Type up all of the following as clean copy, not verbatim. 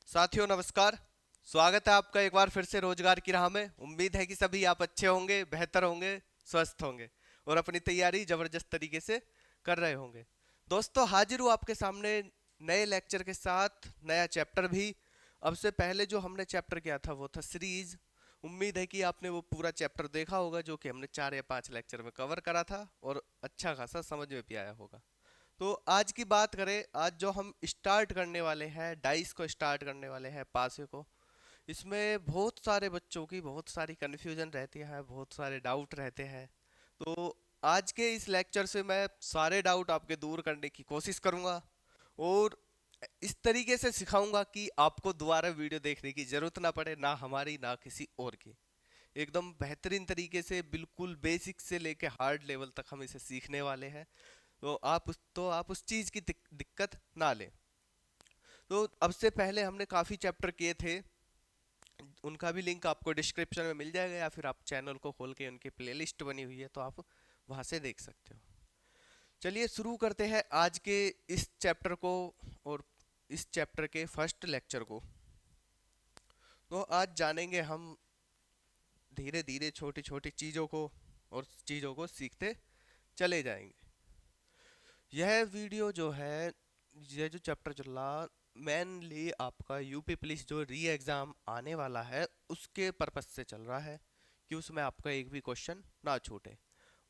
साथियों नमस्कार। स्वागत है आपका एक बार फिर से रोजगार की राह में। उम्मीद है कि सभी आप अच्छे होंगे, बेहतर होंगे, स्वस्थ होंगे और अपनी तैयारी जबरदस्त तरीके से कर रहे होंगे। दोस्तों, हाजिर हूँ आपके सामने नए लेक्चर के साथ, नया चैप्टर भी। अब से पहले जो हमने चैप्टर किया था वो था सीरीज। उम्मीद है कि आपने वो पूरा चैप्टर देखा होगा जो कि हमने 4 या 5 लेक्चर में कवर करा था और अच्छा खासा समझ में भी आया होगा। तो आज की बात करें, आज जो हम स्टार्ट करने वाले हैं, डाइस को स्टार्ट करने वाले हैं, पासे को। इसमें बहुत सारे बच्चों की बहुत सारी कन्फ्यूजन रहती है, बहुत सारे डाउट रहते हैं। तो आज के इस लेक्चर से मैं सारे डाउट आपके दूर करने की कोशिश करूंगा और इस तरीके से सिखाऊंगा कि आपको दोबारा वीडियो देखने की जरूरत ना पड़े, ना हमारी ना किसी और की। एकदम बेहतरीन तरीके से, बिल्कुल बेसिक से लेके हार्ड लेवल तक हम इसे सीखने वाले हैं। तो आप उस चीज़ की दिक्कत ना लें। तो अब से पहले हमने काफ़ी चैप्टर किए थे, उनका भी लिंक आपको डिस्क्रिप्शन में मिल जाएगा, या फिर आप चैनल को खोल के उनकी प्लेलिस्ट बनी हुई है तो आप वहाँ से देख सकते हो। चलिए शुरू करते हैं आज के इस चैप्टर को और इस चैप्टर के फर्स्ट लेक्चर को। तो आज जानेंगे हम धीरे धीरे छोटी छोटी चीज़ों को और चीज़ों को सीखते चले जाएंगे। यह वीडियो जो है, ये जो चैप्टर चल रहा, मेनली आपका यूपी पुलिस जो री एग्ज़ाम आने वाला है उसके पर्पस से चल रहा है कि उसमें आपका एक भी क्वेश्चन ना छूटे।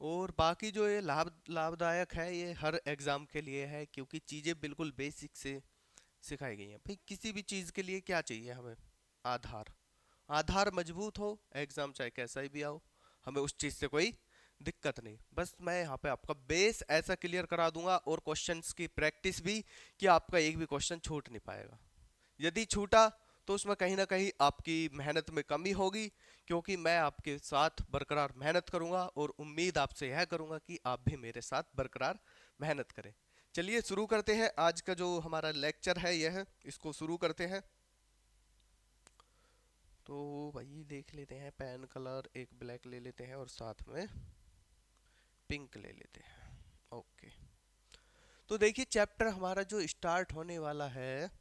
और बाकी जो ये लाभदायक है, ये हर एग्ज़ाम के लिए है क्योंकि चीज़ें बिल्कुल बेसिक से सिखाई गई हैं। भाई किसी भी चीज़ के लिए क्या चाहिए हमें? आधार। आधार मजबूत हो, एग्ज़ाम चाहे कैसा ही भी आओ, हमें उस चीज़ से कोई दिक्कत नहीं। बस मैं यहाँ पे आपका बेस ऐसा क्लियर करा दूंगा और क्वेश्चंस की प्रैक्टिस भी, कि आपका एक भी क्वेश्चन छूट नहीं पाएगा। यदि छूटा तो उसमें कहीं ना कहीं आपकी मेहनत में कमी होगी, क्योंकि मैं आपके साथ बरकरार मेहनत करूंगा और उम्मीद आपसे यह करूंगा कि आप भी मेरे साथ बरकरार मेहनत करें। चलिए शुरू करते हैं आज का जो हमारा लेक्चर है, यह इसको शुरू करते हैं। तो भाई देख लेते हैं, पेन कलर एक ब्लैक ले लेते हैं और साथ में पिंक ले लेते हैं। ओके। तो देखिए, चैप्टर हमारा जो स्टार्ट होने वाला है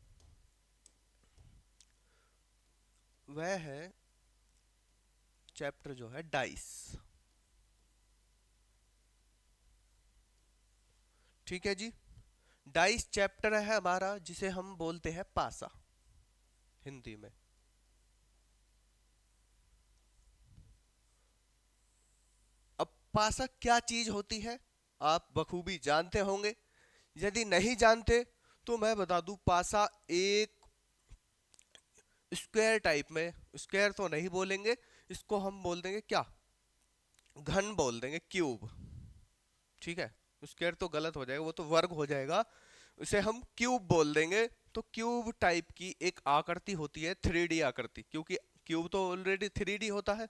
वह है चैप्टर जो है डाइस। ठीक है जी। डाइस चैप्टर है हमारा जिसे हम बोलते हैं पासा हिंदी में। अब पासा क्या चीज होती है आप बखूबी जानते होंगे। यदि नहीं जानते तो मैं बता दूं, पासा एक स्क्वायर टाइप में, स्क्वायर तो नहीं बोलेंगे, इसको हम बोल देंगे क्या, घन बोल देंगे, क्यूब। ठीक है। स्क्वायर तो गलत हो जाएगा, वो तो वर्ग हो जाएगा। उसे हम क्यूब बोल देंगे। तो क्यूब टाइप की एक आकृति होती है, 3D आकृति, क्योंकि क्यूब तो ऑलरेडी 3D होता है।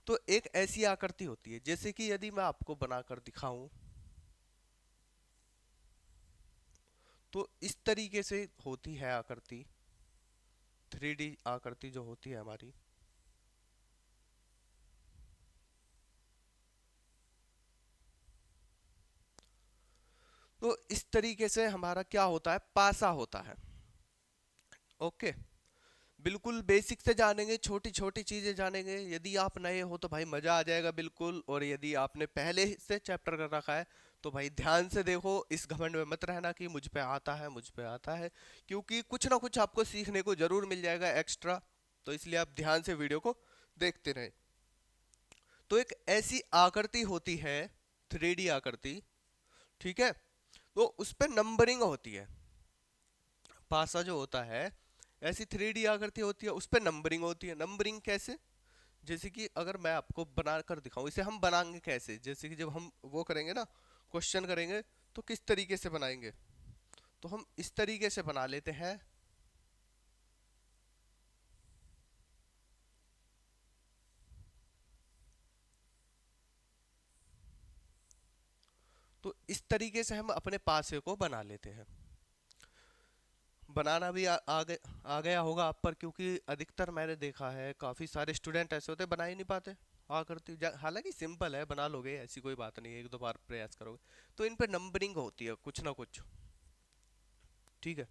तो एक ऐसी आकृति होती है, जैसे कि यदि मैं आपको बनाकर दिखाऊं तो इस तरीके से होती है आकृति। 3D आकृति जो होती है हमारी, तो इस तरीके से हमारा क्या होता है, पासा होता है। ओके। बिल्कुल बेसिक से जानेंगे, छोटी छोटी चीजें जानेंगे। यदि आप नए हो तो भाई मजा आ जाएगा बिल्कुल, और यदि आपने पहले से चैप्टर कर रखा है तो भाई ध्यान से देखो, इस घमंड में मत रहना कि मुझ पे आता है, मुझ पे आता है, क्योंकि कुछ ना कुछ आपको सीखने को जरूर मिल जाएगा एक्स्ट्रा। तो इसलिए आप ध्यान से वीडियो को देखते रहें। तो एक ऐसी आकृति होती है, 3D आकृति। ठीक है। तो उस पर नंबरिंग होती है। पासा जो होता है, ऐसी 3D आकृति होती है, उस पर नंबरिंग होती है। नंबरिंग कैसे? जैसे कि अगर मैं आपको बना कर दिखाऊं, इसे हम बनाएंगे कैसे, जैसे कि जब हम वो करेंगे ना, क्वेश्चन करेंगे, तो किस तरीके से बनाएंगे। तो हम इस तरीके से बना लेते हैं। तो इस तरीके से हम अपने पासे को बना लेते हैं। बनाना भी आ गया होगा आप पर, क्योंकि अधिकतर मैंने देखा है काफ़ी सारे स्टूडेंट ऐसे होते हैं बना ही नहीं पाते। आकृति हालांकि सिंपल है, बना लोगे, ऐसी कोई बात नहीं है, एक दो बार प्रयास करोगे। तो इन पे नंबरिंग होती है कुछ ना कुछ। ठीक है।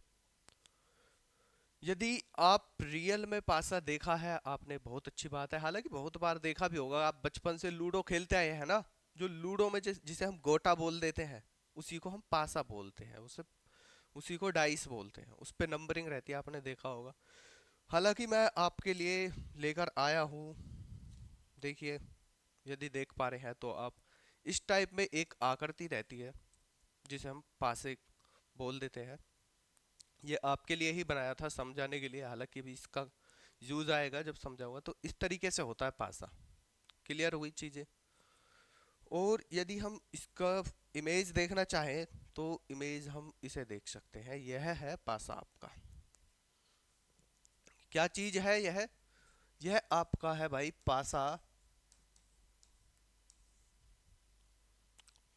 यदि आप रियल में पासा देखा है आपने, बहुत अच्छी बात है, हालांकि बहुत बार देखा भी होगा। आप बचपन से लूडो खेलते आए हैं ना, जो लूडो में जिसे हम गोटा बोल देते हैं, उसी को हम पासा बोलते हैं, उसे उसी को डाइस बोलते हैं, उस पे नंबरिंग रहती है, आपने देखा होगा। हालांकि मैं आपके लिए लेकर आया हूँ, देखिए, यदि देख पा रहे हैं तो आप, इस टाइप में एक आकृति रहती है जिसे हम पासे बोल देते हैं। ये आपके लिए ही बनाया था समझाने के लिए, हालांकि भी इसका यूज आएगा जब समझाऊंगा। तो इस तरीके से होता है पासा। क्लियर हुई चीजें। और यदि हम इसका इमेज देखना चाहें तो इमेज हम इसे देख सकते हैं। यह है पासा आपका। क्या चीज है यह आपका है भाई पासा।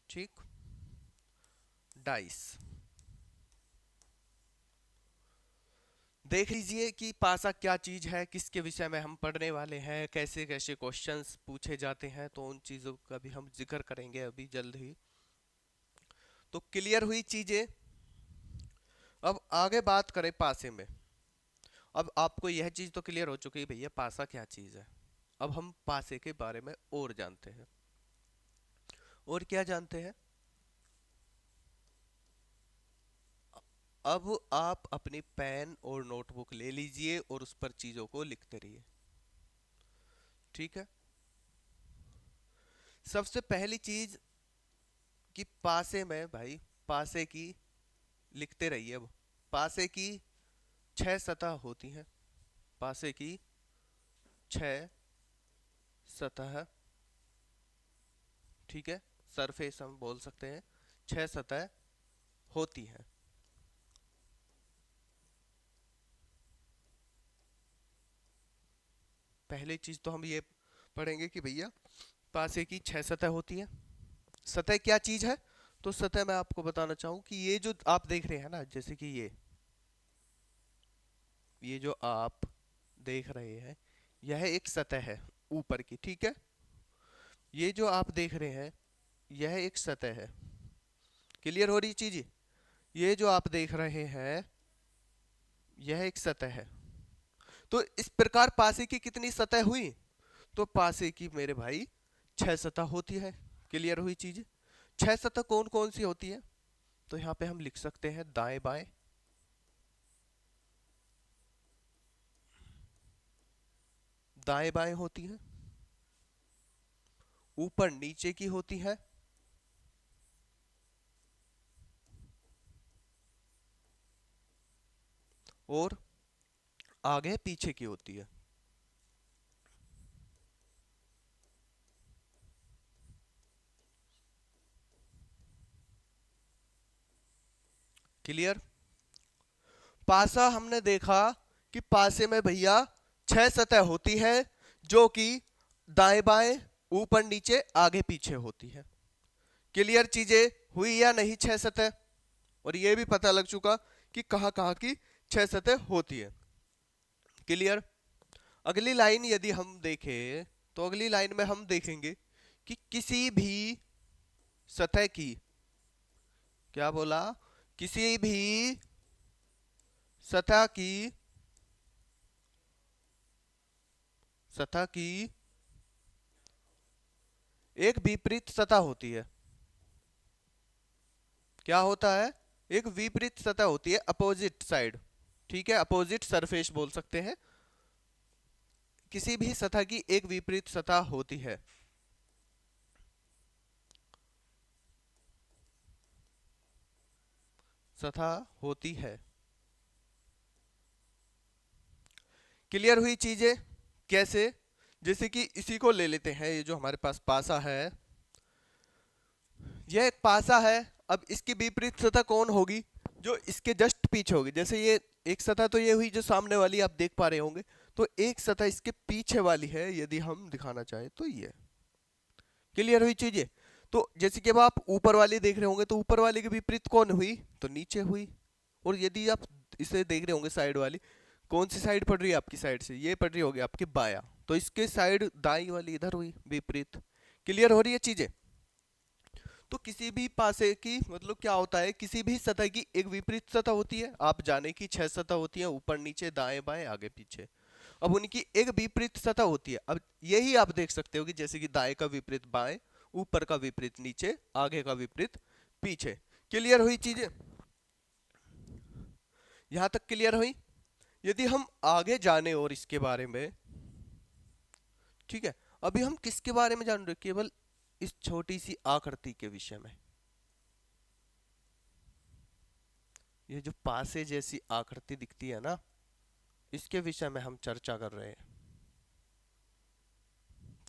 ठीक। डाइस। देख लीजिए कि पासा क्या चीज है, किसके विषय में हम पढ़ने वाले हैं, कैसे कैसे क्वेश्चंस पूछे जाते हैं, तो उन चीजों का भी हम जिक्र करेंगे अभी जल्द ही। तो क्लियर हुई चीजें। अब आगे बात करें पासे में। अब आपको यह चीज तो क्लियर हो चुकी है भैया पासा क्या चीज है। अब हम पासे के बारे में और जानते हैं। और क्या जानते हैं? अब आप अपनी पेन और नोटबुक ले लीजिए और उस पर चीजों को लिखते रहिए। ठीक है। सबसे पहली चीज कि पासे में भाई, पासे की लिखते रहिए। अब पासे की 6 सतह होती हैं। पासे की 6 सतह। ठीक है। सरफेस हम बोल सकते हैं। 6 सतह होती हैं। पहली चीज तो हम ये पढ़ेंगे कि भैया पासे की 6 सतह होती है। सतह क्या चीज है? तो सतह मैं आपको बताना चाहूँ कि ये जो आप देख रहे हैं ना, जैसे कि ये जो आप देख रहे हैं, यह एक सतह है ऊपर की। ठीक है। ये जो आप देख रहे हैं यह एक सतह है। क्लियर हो रही चीज? ये जो आप देख रहे हैं यह एक सतह है। तो इस प्रकार पासे की कितनी सतह हुई? तो पासे की मेरे भाई 6 सतह होती है। क्लियर हुई चीज? 6 सतह कौन कौन सी होती है? तो यहाँ पे हम लिख सकते हैं दाएं बाएं, दाएं बाएं होती है, ऊपर नीचे की होती है, और आगे पीछे की होती है। क्लियर? पासा हमने देखा कि पासे में भैया 6 सतह होती है, जो कि दाएं बाएं, ऊपर नीचे, आगे पीछे होती है। क्लियर चीजें हुई या नहीं? 6 सतह। और ये भी पता लग चुका कि कहाँ कहाँ की 6 सतह होती है। क्लियर? अगली लाइन यदि हम देखें तो अगली लाइन में हम देखेंगे कि किसी भी सतह की, क्या बोला, किसी भी सतह की, सतह की एक विपरीत सतह होती है। क्या होता है? एक विपरीत सतह होती है, अपोजिट साइड। ठीक है, अपोजिट सरफेस बोल सकते हैं। किसी भी सतह की एक विपरीत सतह होती है। सतह होती है। क्लियर हुई चीजें? कैसे? जैसे कि इसी को ले लेते हैं, ये जो हमारे पास पासा है, यह एक पासा है। अब इसकी विपरीत सतह कौन होगी? जो इसके जस्ट पीछे होगी। जैसे ये एक सतह तो ये हुई जो सामने वाली आप देख पा रहे होंगे, तो एक सतह इसके पीछे वाली है यदि हम दिखाना चाहें तो ये। क्लियर हुई चीजें? तो जैसे कि अब आप ऊपर वाली देख रहे होंगे तो ऊपर वाले की विपरीत कौन हुई? तो नीचे हुई। और यदि आप इसे देख रहे होंगे साइड वाली, कौन सी साइड पड़ रही है आपकी साइड से? ये पड़ रही होगी आपकी बाया, तो इसके साइड दाई वाली इधर हुई विपरीत। क्लियर हो रही है चीजें? तो किसी भी पासे की मतलब क्या होता है, किसी भी सतह की एक विपरीत सतह होती है। आप जाने की 6 सतह होती है, ऊपर नीचे दाएं बाएं आगे पीछे। अब उनकी एक विपरीत सतह होती है। अब यही आप देख सकते हो कि जैसे कि दाएं का विपरीत बाएं, ऊपर का विपरीत नीचे, आगे का विपरीत पीछे। क्लियर हुई चीजें? यहां तक क्लियर हुई? यदि हम आगे जाने और इसके बारे में, ठीक है, अभी हम किसके बारे में जान रहे हैं? केवल इस छोटी सी आकृति के विषय में। ये जो पासे जैसी आकृति दिखती है ना, इसके विषय में हम चर्चा कर रहे हैं।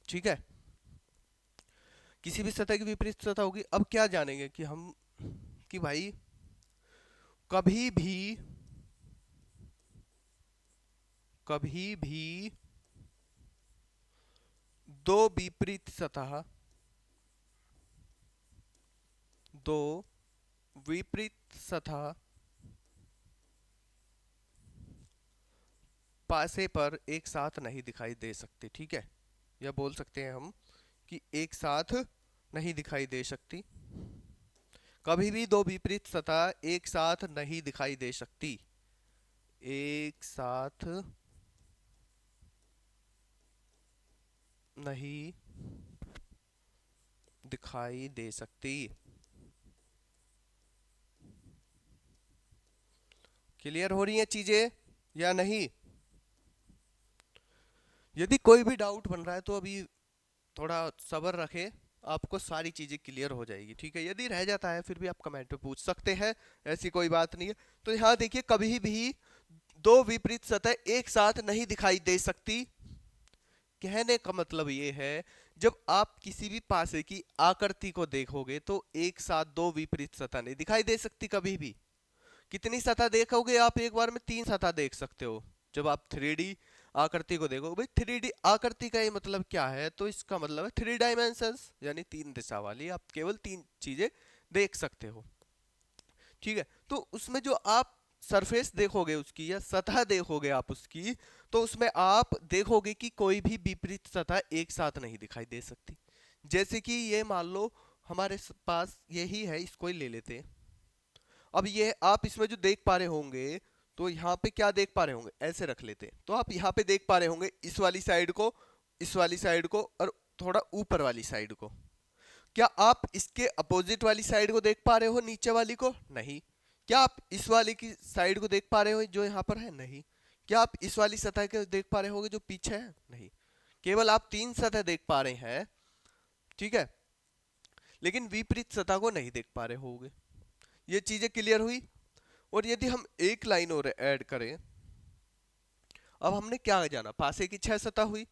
ठीक है, किसी भी सतह की विपरीत सतह होगी। अब क्या जानेंगे कि हम, कि भाई कभी भी, कभी भी दो विपरीत सतह, दो विपरीत सतह पासे पर एक साथ नहीं दिखाई दे सकती। ठीक है, या बोल सकते हैं हम कि एक साथ नहीं दिखाई दे सकती। कभी भी दो विपरीत सतह एक साथ नहीं दिखाई दे सकती, एक साथ नहीं दिखाई दे सकती। क्लियर हो रही हैं चीजें या नहीं? यदि कोई भी डाउट बन रहा है तो अभी थोड़ा सब्र रखें, आपको सारी चीजें क्लियर हो जाएगी। ठीक है, यदि रह जाता है फिर भी आप कमेंट पे पूछ सकते हैं, ऐसी कोई बात नहीं है। तो यहाँ देखिए, कभी भी दो विपरीत सतह एक साथ नहीं दिखाई दे सकती। कहने का मतलब ये है, जब आप किसी भी पासे की आकृति को देखोगे तो एक साथ दो विपरीत सतह नहीं दिखाई दे सकती कभी भी। कितनी सतह देखोगे आप एक बार में? 3 सतह देख सकते हो जब आप 3D आकृति को देखोगे। भाई 3D आकृति का ये मतलब क्या है? तो इसका मतलब है 3 डायमेंशंस, यानी 3 दिशा वाली आप केवल 3 चीजें देख सकते हो। ठीक है, तो उसमें जो आप सरफेस देखोगे उसकी, या सतह देखोगे आप उसकी, तो उसमें आप देखोगे कि कोई भी विपरीत सतह एक साथ नहीं दिखाई दे सकती। जैसे कि ये मान लो हमारे पास यही है, इसको ही ले लेते हैं। अब ये आप इसमें जो देख पा रहे होंगे, तो यहाँ पे क्या देख पा रहे होंगे, ऐसे रख लेते हैं, तो आप यहाँ पे देख पा रहे होंगे इस वाली साइड को, इस वाली साइड को, और थोड़ा ऊपर वाली साइड को। क्या आप इसके अपोजिट वाली साइड को देख पा रहे हो, नीचे वाली को? नहीं। क्या आप इस वाली की साइड को देख पा रहे हो जो यहाँ पर है? नहीं। क्या आप इस वाली सतह को देख पा रहे होगे जो पीछे है? नहीं। केवल आप 3 सतह देख पा रहे हैं। ठीक है, लेकिन विपरीत सतह को नहीं देख पा रहे होगे। ये चीजें क्लियर हुई? और यदि हम एक लाइन और ऐड करें, अब हमने क्या जाना, पासे की 6 सतह हुई,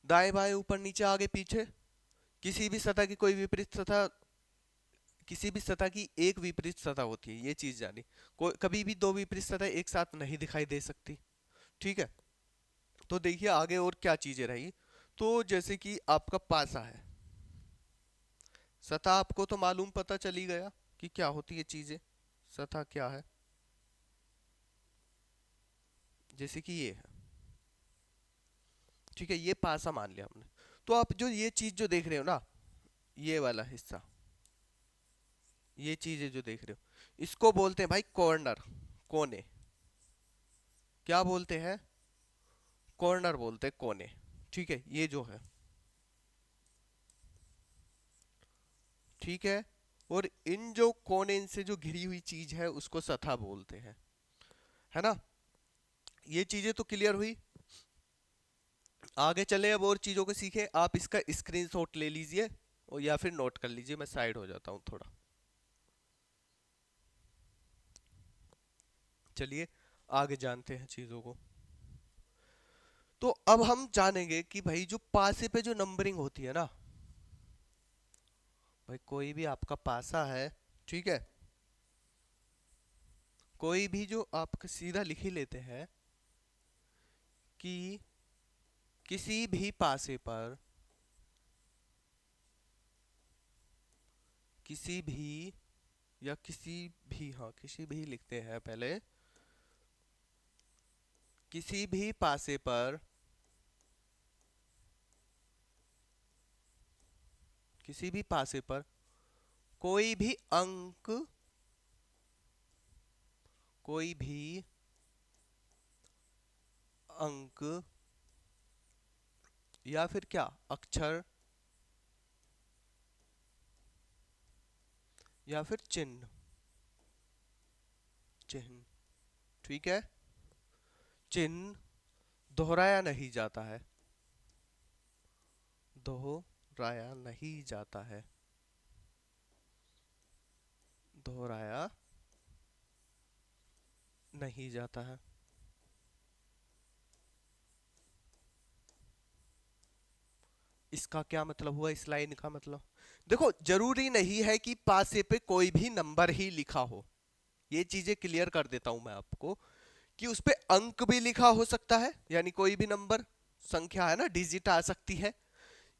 दाएं बाएं ऊपर नीचे आगे पीछे। किसी भी सतह की कोई विपरीत सतह, किसी भी सतह की एक विपरीत सतह होती है, ये चीज जानी। कोई कभी भी दो विपरीत सतह एक साथ नहीं दिखाई दे सकती। ठीक है, तो देखिए आगे और क्या चीजें रही। तो जैसे कि आपका पासा है, सतह आपको तो मालूम, पता चली गया कि क्या होती है चीजें, सतह क्या है। जैसे कि ये है, ठीक है, ये पासा मान लिया हमने। तो आप जो ये चीज जो देख रहे हो ना, ये वाला हिस्सा, ये चीजें जो देख रहे हो, इसको बोलते हैं भाई कॉर्नर, कोने। क्या बोलते हैं? कॉर्नर बोलते हैं, कोने। ठीक है, ये जो है, ठीक है। और इन जो कोने, इनसे जो घिरी हुई चीज है उसको सतह बोलते हैं, है ना? ये चीजें तो क्लियर हुई। आगे चले अब और चीजों को सीखे। आप इसका स्क्रीनशॉट ले लीजिए और या फिर नोट कर लीजिए, मैं साइड हो जाता हूँ थोड़ा। चलिए आगे जानते हैं चीजों को। तो अब हम जानेंगे कि भाई जो पासे पे जो नंबरिंग होती है ना, भाई कोई भी आपका पासा है, ठीक है, कोई भी जो आप सीधा लिख ही लेते हैं कि किसी भी पासे पर, किसी भी, या किसी भी, हाँ किसी भी लिखते हैं पहले, किसी भी पासे पर, किसी भी पासे पर कोई भी अंक, कोई भी अंक या फिर क्या अक्षर या फिर चिन्ह, चिन्ह, ठीक है, चिन्ह दोहराया नहीं जाता है, दोहराया नहीं जाता है, दोहराया नहीं जाता है। इसका क्या मतलब हुआ, इस लाइन का मतलब? देखो जरूरी नहीं है कि पासे पे कोई भी नंबर ही लिखा हो, ये चीजें क्लियर कर देता हूं मैं आपको, कि उस पे अंक भी लिखा हो सकता है, यानी कोई भी नंबर, संख्या है ना, डिजिट आ सकती है,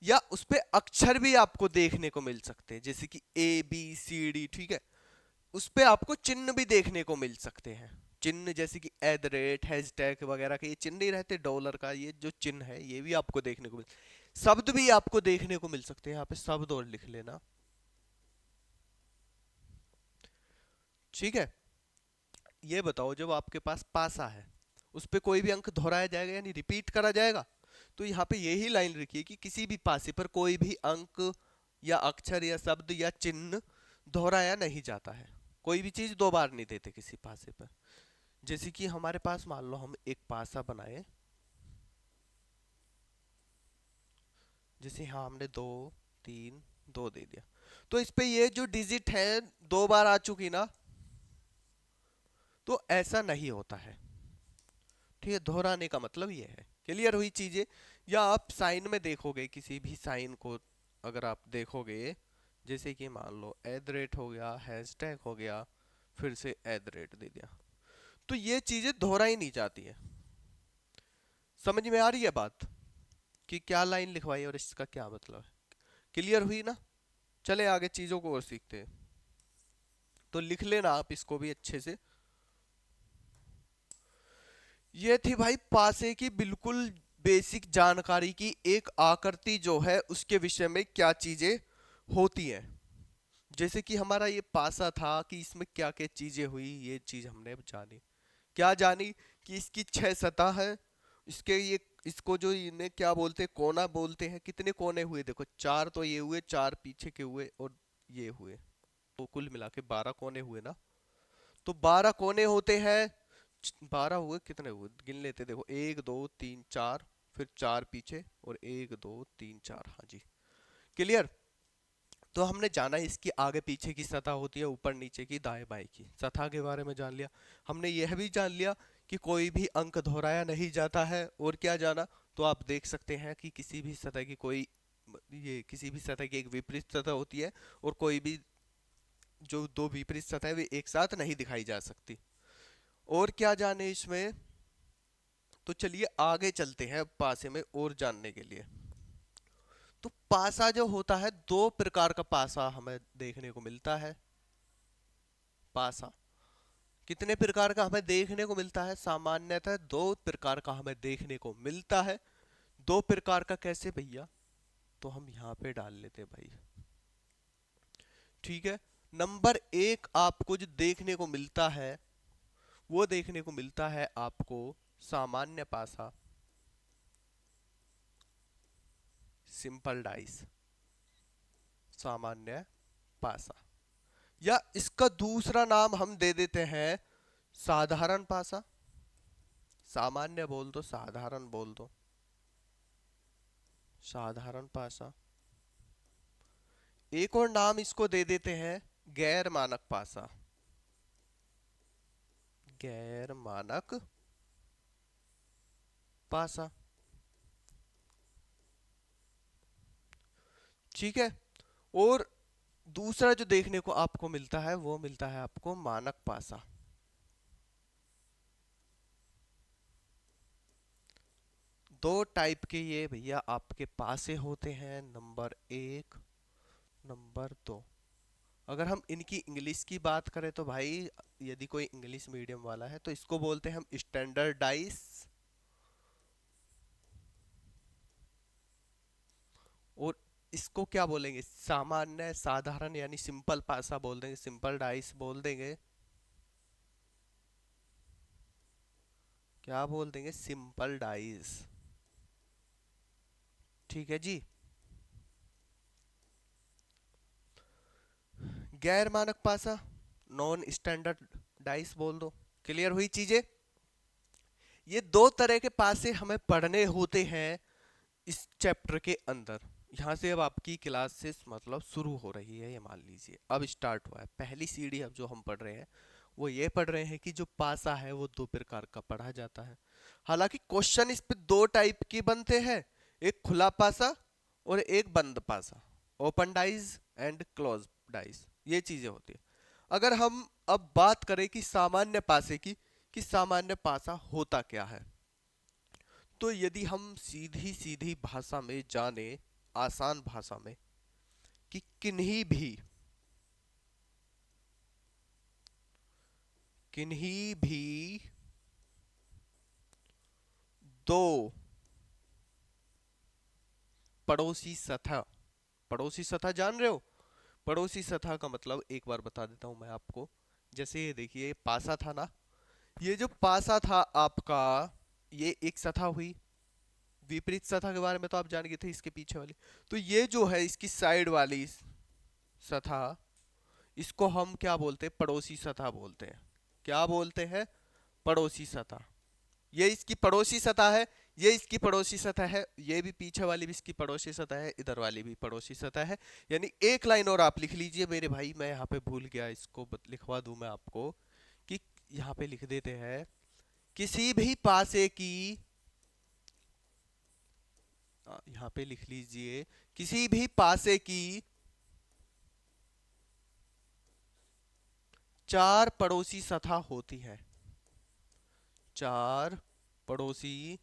या उस पे अक्षर भी आपको देखने को मिल सकते हैं, जैसे कि ABCD, ठीक है। उस पे आपको चिन्ह भी देखने को मिल सकते हैं, चिन्ह जैसे कि @ हैशटैग वगैरह के ये चिन्ह नहीं रहते, डॉलर का ये जो चिन्ह है ये भी आपको देखने को मिल, शब्द भी आपको देखने को मिल सकते हैं, यहाँ पे शब्द और लिख लेना, ठीक है। ये बताओ जब आपके पास पासा है, उस पे कोई भी अंक दोहराया जाएगा यानी रिपीट करा जाएगा? तो यहाँ पे यही लाइन लिखी है कि किसी भी पासे पर कोई भी अंक या अक्षर या शब्द या चिन्ह दोहराया नहीं जाता है, कोई भी चीज दो बार नहीं देते किसी पासे पर। जैसे कि हमारे पास मान लो हम एक पासा बनाए, जैसे हाँ हमने 2 3 2 दे दिया, तो इस पे ये जो डिजिट है 2 बार आ चुकी ना, तो ऐसा नहीं होता है, ठीक है। दोहराने का मतलब ये है, क्लियर हुई चीजें? या आप साइन में देखोगे, किसी भी साइन को अगर आप देखोगे, जैसे कि मान लो @ हो गया, हैशटैग हो गया, फिर से @ दे दिया, तो ये चीजें दोहराई नहीं जाती है। समझ में आ रही है बात कि क्या लाइन लिखवाई और इसका क्या मतलब है? क्लियर हुई ना? चले आगे चीजों को और सीखते हैं, तो लिख लेना आप इसको भी अच्छे से। ये थी भाई पासे की बिल्कुल बेसिक जानकारी की एक आकृति जो है उसके विषय में क्या चीजें होती हैं। जैसे कि हमारा ये पासा था कि इसमें क्या क्या चीजें हुई, ये चीज हमने जानी। क्या जानी? कि इसकी 6 सतह है, इसके ये, इसको जो इन्हें क्या बोलते हैं, कोना बोलते हैं। कितने कोने हुए देखो, 4 तो ये हुए, 4 पीछे के हुए और ये हुए, तो कुल मिला के 12 कोने हुए ना। तो 12 कोने होते हैं, 12 हुए, कितने हुए गिन लेते, देखो 1 2 3 4, फिर 4 पीछे और 1 2 3 4, हाँ जी, क्लियर। तो हमने जाना इसकी आगे पीछे की सतह होती है, ऊपर नीचे की, दाएं बाएं की सतह के बारे में जान लिया। हमने यह भी जान लिया कि कोई भी अंक दोहराया नहीं जाता है, और क्या जाना, तो आप देख सकते हैं कि किसी भी सतह की कोई, ये किसी भी सतह की एक विपरीत सतह होती है, और कोई भी जो दो विपरीत सतह है वे एक साथ नहीं दिखाई जा सकती। और क्या जाने इसमें, तो चलिए आगे चलते हैं अब पासे में और जानने के लिए। तो पासा जो होता है, 2 प्रकार का पासा हमें देखने को मिलता है। पासा कितने प्रकार का हमें देखने को मिलता है? सामान्यतः 2 प्रकार का हमें देखने को मिलता है। 2 प्रकार का कैसे भैया? तो हम यहाँ पे डाल लेते हैं भाई, ठीक है। नंबर 1 आपको जो देखने को मिलता है, वो देखने को मिलता है आपको सामान्य पासा, सिंपल डाइस, सामान्य पासा। या इसका दूसरा नाम हम दे देते हैं साधारण पासा। सामान्य बोल दो, साधारण बोल दो, साधारण पासा। एक और नाम इसको दे देते हैं गैर मानक पासा, गैर मानक पासा, ठीक है। और दूसरा जो देखने को आपको मिलता है वो मिलता है आपको मानक पासा। दो टाइप के ये भैया आपके पासे होते हैं, नंबर 1, नंबर 2। अगर हम इनकी इंग्लिश की बात करें तो भाई, यदि कोई इंग्लिश मीडियम वाला है तो इसको बोलते हैं हम स्टैंडर्डाइज, और इसको क्या बोलेंगे, सामान्य साधारण यानी सिंपल पासा बोल देंगे, सिंपल डाइस बोल देंगे, क्या बोल देंगे, सिंपल डाइस। ठीक है जी। गैर मानक पासा, नॉन स्टैंडर्ड डाइस बोल दो। क्लियर हुई चीजें। ये दो तरह के पासे हमें पढ़ने होते हैं इस चैप्टर के अंदर। यहाँ से अब आपकी क्लासेस मतलब शुरू हो रही है, ये मान लीजिए अब स्टार्ट हुआ है। पहली सीढ़ी अब जो हम पढ़ रहे हैं वो ये पढ़ रहे हैं कि जो पासा है वो दो प्रकार का पढ़ा जाता है। हालांकि क्वेश्चन इस पे दो टाइप के बनते हैं, एक खुला पासा और एक बंद पासा, open dice and close dice, ये चीजें होती है। अगर हम अब बात करें कि सामान्य पासे की, कि सामान्य पासा होता क्या है, तो यदि हम सीधी सीधी भाषा में जाने, आसान भाषा में, कि किन्हीं भी दो पड़ोसी सतह, पड़ोसी सतह जान रहे हो, पड़ोसी सतह का मतलब एक बार बता देता हूं मैं आपको। जैसे ये देखिए, ये पासा था ना, ये जो पासा था आपका, ये एक सतह हुई। विपरीत सतह के बारे में तो आप जान गए थे, इसके पीछे वाली। तो ये जो है इसकी साइड वाली सतह, इसको हम क्या बोलते हैं, पड़ोसी सतह बोलते हैं। क्या बोलते हैं, पड़ोसी सतह। ये इसकी पड़ोसी सतह है, ये इसकी पड़ोसी सतह है, ये भी पीछे वाली भी इसकी पड़ोसी सतह है, इधर वाली भी पड़ोसी सतह है। यानी एक लाइन और आप लिख लीजिए मेरे भाई, मैं यहाँ पे भूल गया, इसको लिखवा दूं मैं आपको, कि यहाँ पे लिख देते हैं, किसी भी पासे की, यहाँ पे लिख लीजिए, किसी भी पासे की चार पड़ोसी सतह होती है, चार पड़ोसी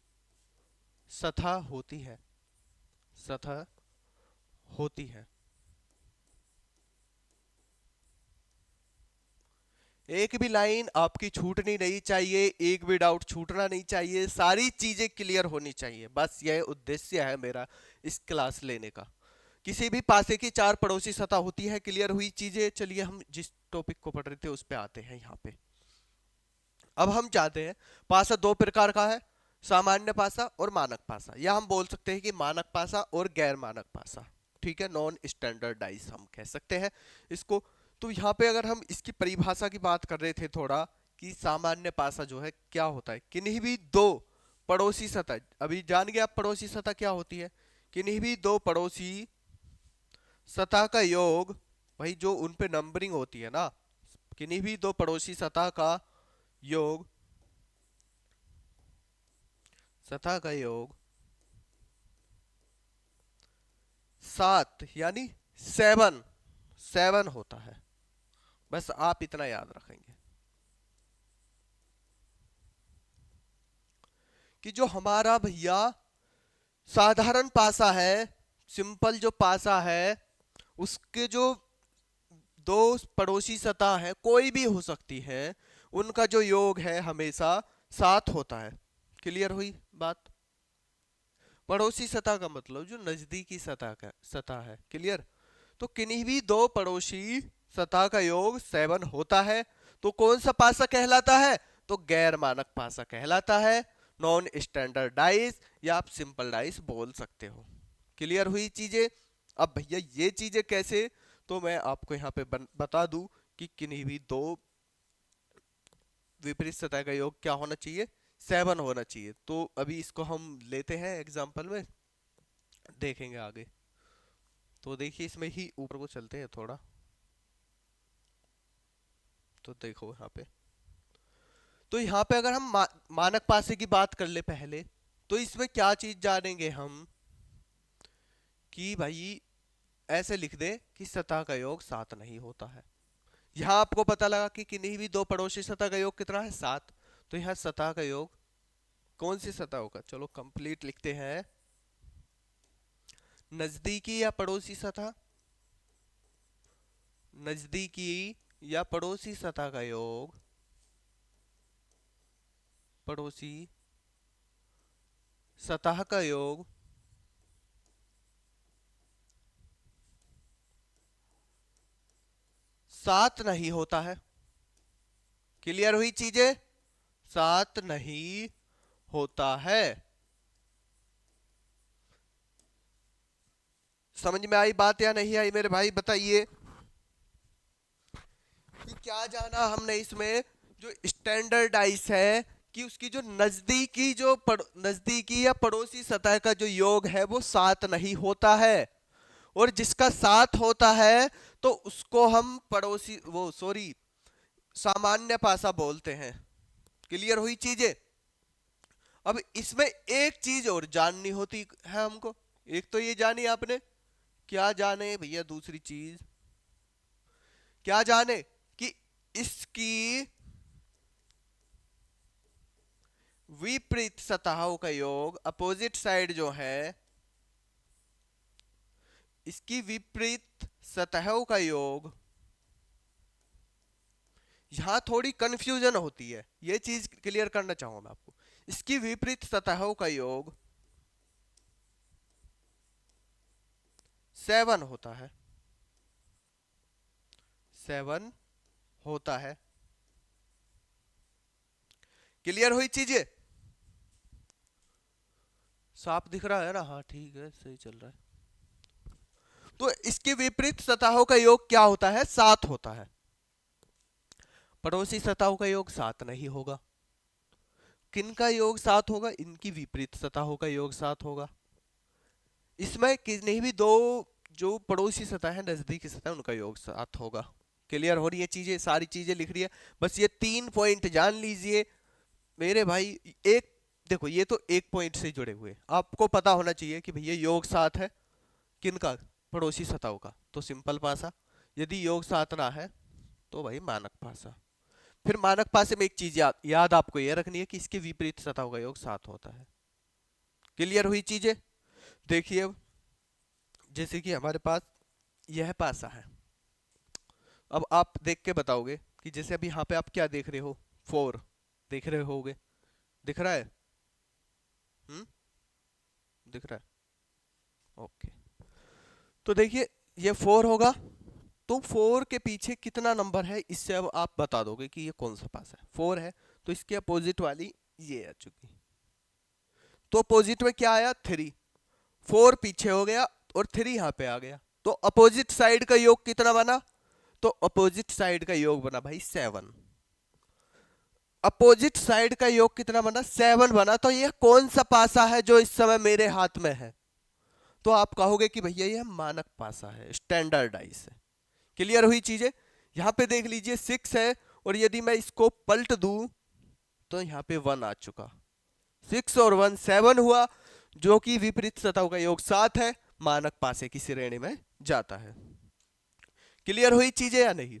सतह होती है, सतह होती है। एक भी लाइन आपकी छूटनी नहीं चाहिए, एक भी डाउट छूटना नहीं चाहिए, सारी चीजें क्लियर होनी चाहिए, बस यह उद्देश्य है मेरा इस क्लास लेने का। किसी भी पासे की चार पड़ोसी सतह होती है, क्लियर हुई चीजें। चलिए हम जिस टॉपिक को पढ़ रहे थे उस पे आते हैं। यहाँ पे अब हम चाहते हैं, पासा दो प्रकार का है, सामान्य पासा और मानक पासा, या हम बोल सकते हैं कि मानक पासा और गैर मानक पासा। ठीक है, नॉन स्टैंडर्डाइज हम कह सकते हैं इसको। तो यहाँ पे अगर हम इसकी परिभाषा की बात कर रहे थे थोड़ा, कि सामान्य पासा जो है क्या होता है, किन्हीं भी दो पड़ोसी सतह, अभी जान गए आप पड़ोसी सतह क्या होती है, किन्हीं भी दो पड़ोसी सतह का योग, वही जो उन पे नंबरिंग होती है ना, किन्हीं भी दो पड़ोसी सतह का योग, सतह का योग सात यानी सेवन, सेवन होता है। बस आप इतना याद रखेंगे कि जो हमारा भैया साधारण पासा है, सिंपल जो पासा है, उसके जो दो पड़ोसी सतह है कोई भी हो सकती है, उनका जो योग है हमेशा सात होता है। क्लियर हुई बात। पड़ोसी सतह का मतलब जो नजदीकी सतह का सतह है। क्लियर। तो किन्हीं भी दो पड़ोसी सतह का योग सेवन होता है, तो कौन सा पासा कहलाता है, तो गैर मानक पासा कहलाता है, नॉन स्टैंडर्ड डाइस, या आप सिंपल डाइस बोल सकते हो। क्लियर हुई चीजें। अब भैया ये चीजें कैसे, तो मैं आपको यहाँ पे बता दूं कि किन्हीं भी दो विपरीत सतह का योग क्या होना चाहिए, सेवन होना चाहिए। तो अभी इसको हम लेते हैं एग्जाम्पल में, देखेंगे आगे। तो देखिए इसमें ही ऊपर को चलते हैं थोड़ा, तो देखो यहाँ पे, तो यहाँ पे अगर हम मानक पासे की बात कर ले पहले, तो इसमें क्या चीज जानेंगे हम, कि भाई ऐसे लिख दे कि सतह का योग सात नहीं होता है। यहाँ आपको पता लगा कि किन्हीं भी दो पड़ोसी सतह का योग कितना है, सात। तो यहाँ सतह का योग कौन सी सतह होगा, चलो कंप्लीट लिखते हैं, नजदीकी या पड़ोसी सतह, नजदीकी या पड़ोसी सतह का योग, पड़ोसी सतह का योग सात नहीं होता है। क्लियर हुई चीजें? सात नहीं होता है। समझ में आई बात या नहीं आई मेरे भाई, बताइए कि क्या जाना हमने इसमें। जो स्टैंडर्डाइज है कि उसकी जो नजदीकी नजदीकी या पड़ोसी सतह का जो योग है वो सात नहीं होता है, और जिसका सात होता है तो उसको हम पड़ोसी वो सॉरी सामान्य पासा बोलते हैं। क्लियर हुई चीजें? अब इसमें एक चीज और जाननी होती है हमको। एक तो ये जानी आपने, क्या जाने भैया दूसरी चीज, क्या जाने कि इसकी विपरीत सतहों का योग, अपोजिट साइड जो है, इसकी विपरीत सतहों का योग। यहां थोड़ी कंफ्यूजन होती है, ये चीज क्लियर करना चाहूंगा मैं आपको। इसकी विपरीत सतहों का योग 7 होता है। 7 होता है। क्लियर हुई चीजें? साफ दिख रहा है ना? हाँ ठीक है, सही चल रहा है। तो इसके विपरीत सतहों का योग क्या होता है? 7 होता है। पड़ोसी सतहों का योग 7 नहीं होगा। किन का योग 7 होगा? इनकी विपरीत सतहों का योग 7 होगा। इसमें किन्हीं भी दो जो पड़ोसी सतह है, नजदीकी सतह, उनका योग 7 होगा। क्लियर हो रही है चीजें? सारी चीजें लिख रही है, बस ये 3 पॉइंट जान लीजिए मेरे भाई। एक देखो, ये तो एक पॉइंट से जुड़े हुए, आपको पता होना चाहिए कि भैया योग 7 है। किनका? पड़ोसी सतहों का। तो सिंपल पासा। यदि योग 7 ना है तो भाई मानक पासा। फिर मानक पासे में एक चीज याद आपको यह रखनी है कि इसके विपरीत सतहों का योग 7 होता है। क्लियर हुई चीजें? देखिए अब, जैसे कि हमारे पास यह पासा है। अब आप देख के बताओगे कि जैसे अभी यहाँ पे आप क्या देख रहे हो? 4 देख रहे होगे, दिख रहा है? हम्म, दिख रहा है, ओके। तो देखिए ये 4 होगा, तो 4 के पीछे कितना नंबर है इससे अब आप बता दोगे कि ये कौन सा पासा है। 4 है तो इसके अपोजिट वाली ये आ चुकी, तो अपोजिट में क्या आया? 3। 4 पीछे हो गया और 3 यहाँ पे आ गया, तो अपोजिट साइड का योग कितना बना? तो अपोजिट साइड का योग बना भाई 7। अपोजिट साइड का योग कितना बना? 7 बना। तो यह कौन सा पासा है जो इस समय मेरे हाथ में है? तो आप कहोगे कि भैया यह मानक पासा है, स्टैंडर्डाइज है। क्लियर हुई चीजें? यहां पे देख लीजिए 6 है, और यदि मैं इसको पलट दूं तो यहां पे 1 आ चुका। 6 और 1 7 हुआ, जो कि विपरीत सतहों का योग 7 है, मानक पासे की श्रेणी में जाता है। क्लियर हुई चीजें या नहीं?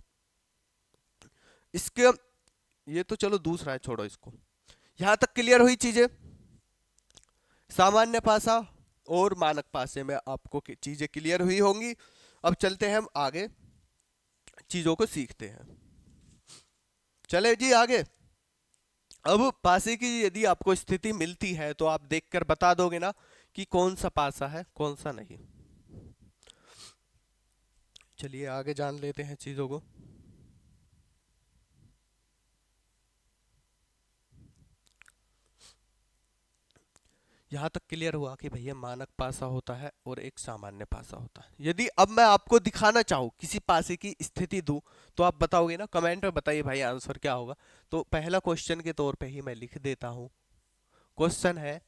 इसके ये तो चलो दूसरा है, छोड़ो इसको। यहां तक क्लियर हुई चीजें? सामान्य पासा और मानक पासे में आपको चीजें क्लियर हुई होंगी। अब चलते हैं हम आगे, चीजों को सीखते हैं। चले जी आगे। अब पासे की यदि आपको स्थिति मिलती है तो आप देखकर बता दोगे ना कि कौन सा पासा है कौन सा नहीं। चलिए आगे जान लेते हैं चीजों को। यहां तक क्लियर हुआ कि भैया मानक पासा होता है और एक सामान्य पासा होता है। यदि अब मैं आपको दिखाना चाहूँ, किसी पासे की स्थिति दूं, तो आप बताओगे ना? कमेंट में बताइए भाई आंसर क्या होगा। तो पहला क्वेश्चन के तौर पे ही मैं लिख देता हूं। क्वेश्चन है,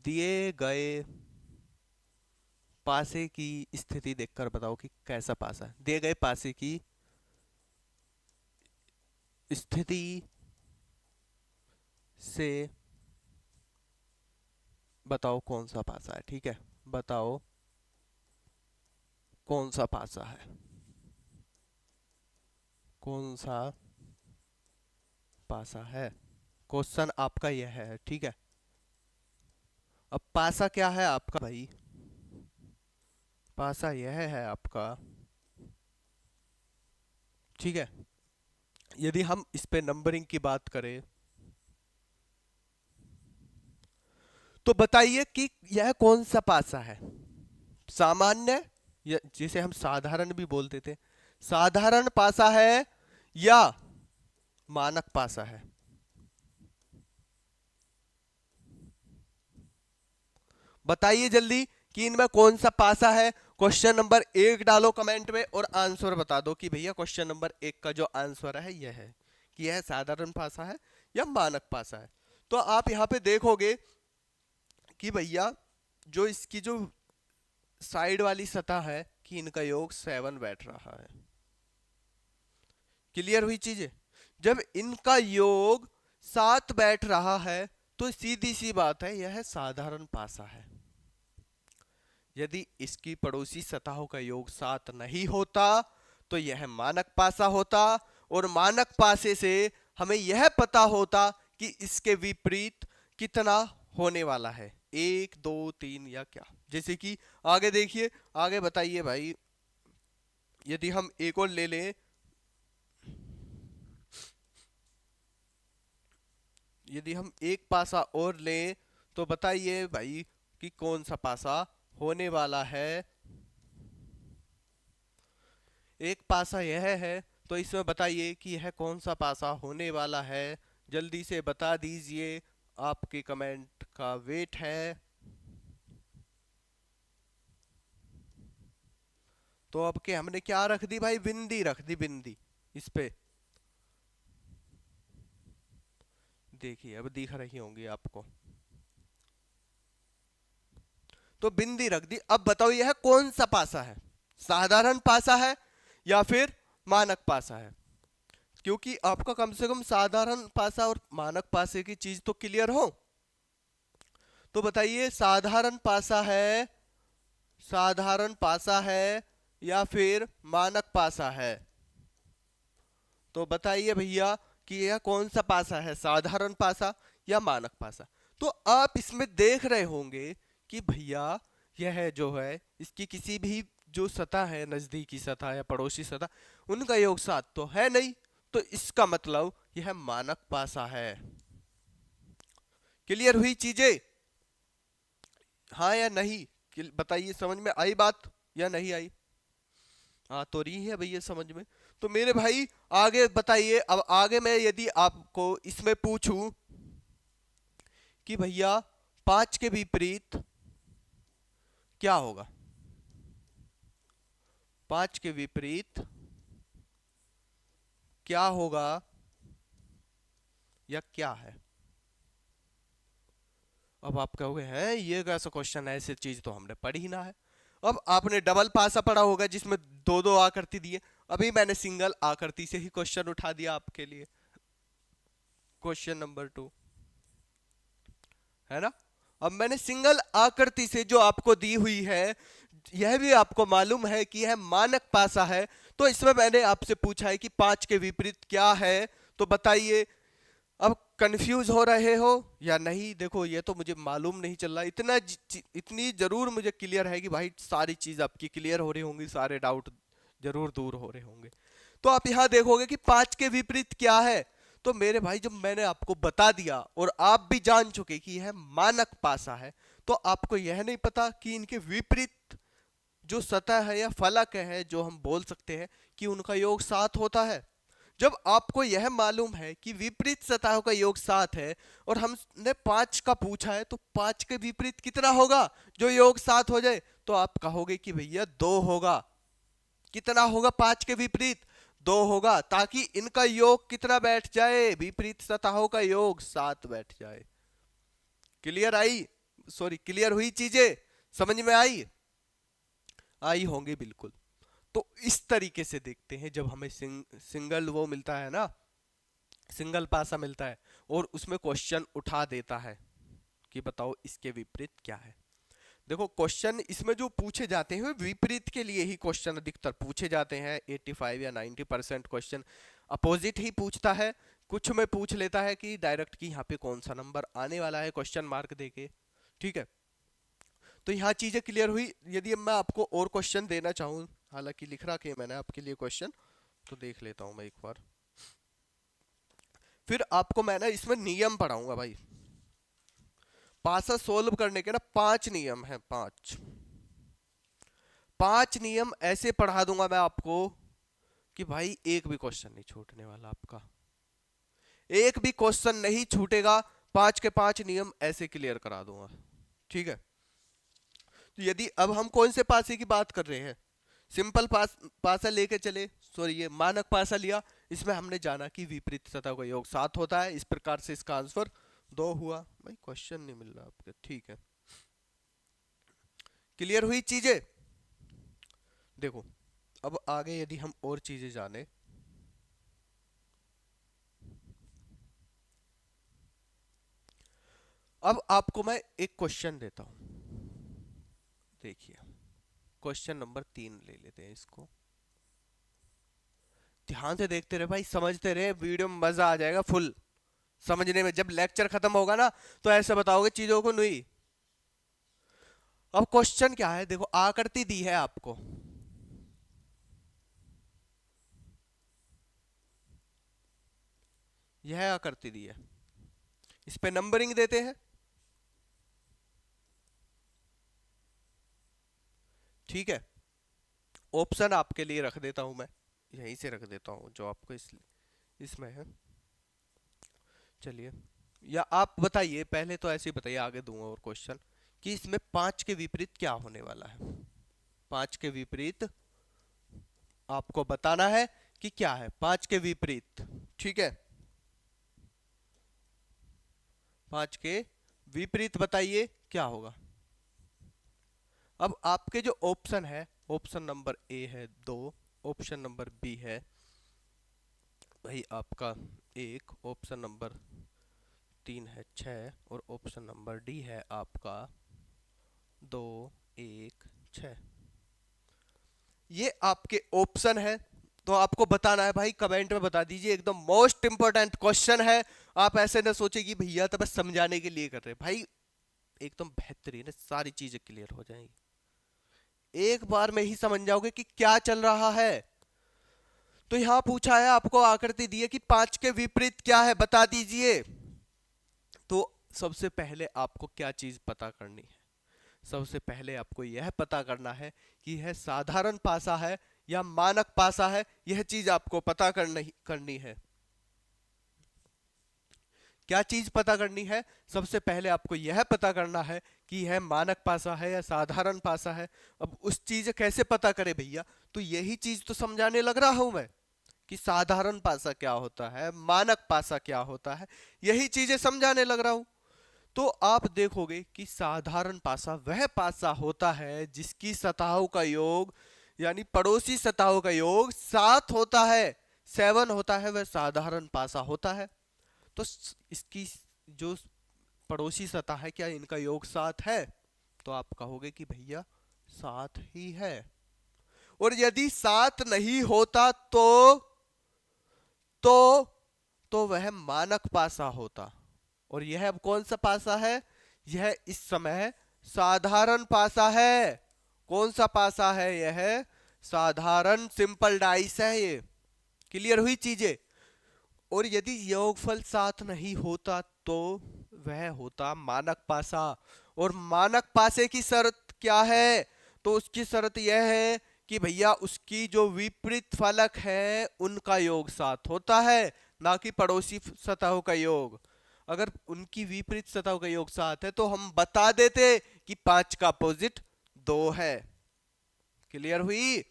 दिए गए पासे की स्थिति देखकर बताओ कि कैसा पासा है। दिए गए पासे की स्थिति से बताओ कौन सा पासा है। ठीक है, बताओ कौन सा पासा है, कौन सा पासा है। क्वेश्चन आपका यह है, ठीक है। अब पासा क्या है आपका भाई? पासा यह है आपका, ठीक है। यदि हम इस पे नंबरिंग की बात करें तो बताइए कि यह कौन सा पासा है? सामान्य, या जिसे हम साधारण भी बोलते थे, साधारण पासा है या मानक पासा है? बताइए जल्दी कि इनमें कौन सा पासा है। क्वेश्चन नंबर 1 डालो कमेंट में और आंसर बता दो कि भैया क्वेश्चन नंबर 1 का जो आंसर है यह है कि यह साधारण पासा है या मानक पासा है। तो आप यहां पे देखोगे कि भैया जो इसकी जो साइड वाली सतह है कि इनका योग 7 बैठ रहा है। क्लियर हुई चीजें? जब इनका योग 7 बैठ रहा है तो सीधी सी बात है यह साधारण पासा है। यदि इसकी पड़ोसी सतहों का योग 7 नहीं होता तो यह मानक पासा होता, और मानक पासे से हमें यह पता होता कि इसके विपरीत कितना होने वाला है, 1 2 3 या क्या। जैसे कि आगे देखिए, आगे बताइए भाई, यदि हम एक और ले लें, यदि हम एक पासा और लें तो बताइए भाई कि कौन सा पासा होने वाला है। एक पासा यह है तो इसमें बताइए कि यह कौन सा पासा होने वाला है। जल्दी से बता दीजिए, आपके कमेंट का वेट है। तो अब के हमने क्या रख दी भाई, बिंदी रख दी, बिंदी इस पे। देखिए अब दिख रही होंगी आपको, तो बिंदी रख दी। अब बताओ यह कौन सा पासा है, साधारण पासा है या फिर मानक पासा है? क्योंकि आपका कम से कम साधारण पासा और मानक पासे की चीज तो क्लियर हो। तो बताइए साधारण पासा है, साधारण पासा है या फिर मानक पासा है? तो बताइए भैया कि यह कौन सा पासा है, साधारण पासा या मानक पासा? तो आप इसमें देख रहे होंगे कि भैया यह जो है इसकी किसी भी जो सतह है, नजदीकी सतह या पड़ोसी सतह, उनका योग 7 तो है नहीं, तो इसका मतलब यह मानक पासा है। क्लियर हुई चीजें? हाँ या नहीं? बताइए, समझ में आई बात या नहीं आई? हाँ तो रही है भैया समझ में। तो मेरे भाई आगे बताइए, अब आगे मैं यदि आपको इसमें पूछूं कि भैया 5 के विपरीत क्या होगा, 5 के विपरीत क्या होगा या क्या है? अब आप कहोगे हैं ये कैसा क्वेश्चन है, ऐसी चीज तो हमने पढ़ी ही ना है। अब आपने डबल पासा पढ़ा होगा जिसमें दो दो आकृति दिए, अभी मैंने सिंगल आकृति से ही क्वेश्चन उठा दिया आपके लिए, क्वेश्चन नंबर 2, है ना। अब मैंने सिंगल आकृति से जो आपको दी हुई है, यह भी आपको मालूम है कि यह मानक पासा है, तो इसमें मैंने आपसे पूछा है कि 5 के विपरीत क्या है। तो बताइए, अब कंफ्यूज हो रहे हो या नहीं? देखो ये तो मुझे मालूम नहीं चल रहा, इतनी जरूर मुझे क्लियर है कि भाई सारी चीज आपकी क्लियर हो रही होंगी, सारे डाउट जरूर दूर हो रहे होंगे। तो आप यहां देखोगे कि 5 के विपरीत क्या है। तो मेरे भाई जब मैंने आपको बता दिया और आप भी जान चुके कि यह मानक पासा है, तो आपको यह नहीं पता कि इनके विपरीत जो सतह है या फलक है, जो हम बोल सकते हैं कि उनका योग 7 होता है। जब आपको यह मालूम है कि विपरीत सतहों का योग 7 है और हमने 5 का पूछा है, तो 5 के विपरीत कितना होगा जो योग 7 हो जाए? तो आप कहोगे कि भैया 2 होगा। कितना होगा 5 के विपरीत? 2 होगा, ताकि इनका योग कितना बैठ जाए, विपरीत सतहों का योग 7 बैठ जाए। Clear I? सॉरी, क्लियर हुई चीजें? समझ में आई? आई होंगी बिल्कुल। तो इस तरीके से देखते हैं, जब हमें सिंगल वो मिलता है ना, सिंगल पासा मिलता है और उसमें क्वेश्चन उठा देता है कि बताओ इसके विपरीत क्या है। देखो क्वेश्चन इसमें जो पूछे जाते हैं विपरीत के लिए ही क्वेश्चन अधिकतर पूछे जाते हैं। 85 या 90% क्वेश्चन अपोजिट ही पूछता है। कुछ में पूछ लेता है कि डायरेक्ट कि यहाँ पे कौन सा नंबर आने वाला है, क्वेश्चन मार्क देके। ठीक है, तो यहाँ चीजें क्लियर हुई। यदि मैं आपको और क्वेश्चन देना चाहूँ, हालांकि लिख रखा है मैंने आपके लिए क्वेश्चन, तो देख लेता हूँ मैं एक बार। फिर आपको मैं ना इसमें नियम पढ़ाऊंगा भाई। पासा सोल्व करने के ना 5 नियम हैं, 5 नियम ऐसे पढ़ा दूंगा मैं आपको कि भाई एक भी क्वेश्चन नहीं छूटने वाला आपका, एक भी क्वेश्चन नहीं छूटेगा। 5 के 5 नियम ऐसे क्लियर करा दूंगा, ठीक है। तो यदि अब हम कौन से पासे की बात कर रहे हैं, सिंपल पासा लेके चले, सॉरी ये मानक पासा लिया, इसमें हमने जाना कि विपरीत सतह का योग 7 होता है, इस प्रकार से इसका आंसर 2 हुआ। भाई क्वेश्चन नहीं मिल रहा आपके, ठीक है। क्लियर हुई चीजें। देखो अब आगे यदि हम और चीजें जाने, अब आपको मैं एक क्वेश्चन देता हूं, देखिए क्वेश्चन नंबर 3 ले लेते हैं इसको, ध्यान से देखते रहे भाई, समझते रहे, वीडियो में मजा आ जाएगा फुल समझने में। जब लेक्चर खत्म होगा ना तो ऐसे बताओगे चीजों को नहीं। अब क्वेश्चन क्या है, देखो आकृति दी है आपको, यह आकृति दी है, इस पे नंबरिंग देते हैं, ठीक है। ऑप्शन आपके लिए रख देता हूं मैं, यहीं से रख देता हूं जो आपको इसमें है। चलिए, या आप बताइए पहले, तो ऐसे ही बताइए, आगे दूंगा और क्वेश्चन, कि इसमें 5 के विपरीत क्या होने वाला है। 5 के विपरीत आपको बताना है कि क्या है 5 के विपरीत, ठीक है। 5 के विपरीत बताइए क्या होगा। अब आपके जो ऑप्शन है, ऑप्शन नंबर ए है 2, ऑप्शन नंबर बी है भाई आपका 1, ऑप्शन नंबर 3 है 6, और ऑप्शन नंबर डी है आपका 2 1 6। ये आपके ऑप्शन है, तो आपको बताना है भाई, कमेंट में बता दीजिए, एकदम मोस्ट इंपॉर्टेंट क्वेश्चन है। आप ऐसे ना सोचे कि भैया तो बस समझाने के लिए कर रहे हैं, भाई एकदम बेहतरीन है, सारी चीजें क्लियर हो जाएंगी, एक बार में ही समझ जाओगे कि क्या चल रहा है। तो यहां पूछा है, आपको आकृति दी है कि 5 के विपरीत क्या है बता दीजिए। तो सबसे पहले आपको क्या चीज पता करनी है, सबसे पहले आपको यह पता करना है कि यह साधारण पासा है या मानक पासा है, यह चीज आपको पता करनी है। क्या चीज पता करनी है, सबसे पहले आपको यह पता करना है कि यह मानक पासा है या साधारण पासा है। अब उस चीज कैसे पता करे भैया, तो यही चीज तो समझाने लग रहा हूं मैं, कि साधारण पासा क्या होता है, मानक पासा क्या होता है, यही चीजें समझाने लग रहा हूं। तो आप देखोगे कि साधारण पासा वह पासा होता है जिसकी सतहों का योग, यानी पड़ोसी सतहों का योग 7 होता है, 7 होता है, वह साधारण पासा होता है। तो इसकी जो पड़ोसी सतह है, क्या इनका योग 7 है, तो आप कहोगे कि भैया 7 ही है। और यदि 7 नहीं होता तो तो वह मानक पासा होता। और यह अब कौन सा पासा है, यह इस समय साधारण पासा है। कौन सा पासा है, यह साधारण सिंपल डाइस है ये। क्लियर हुई चीजें। और यदि योगफल 7 नहीं होता तो वह होता मानक पासा। और मानक पासे की शर्त क्या है, तो उसकी शर्त यह है कि भैया उसकी जो विपरीत फलक है उनका योग 7 होता है, ना कि पड़ोसी सतहों का योग। अगर उनकी विपरीत सतहों का योग 7 है तो हम बता देते कि 5 का अपोजिट 2 है। क्लियर हुई।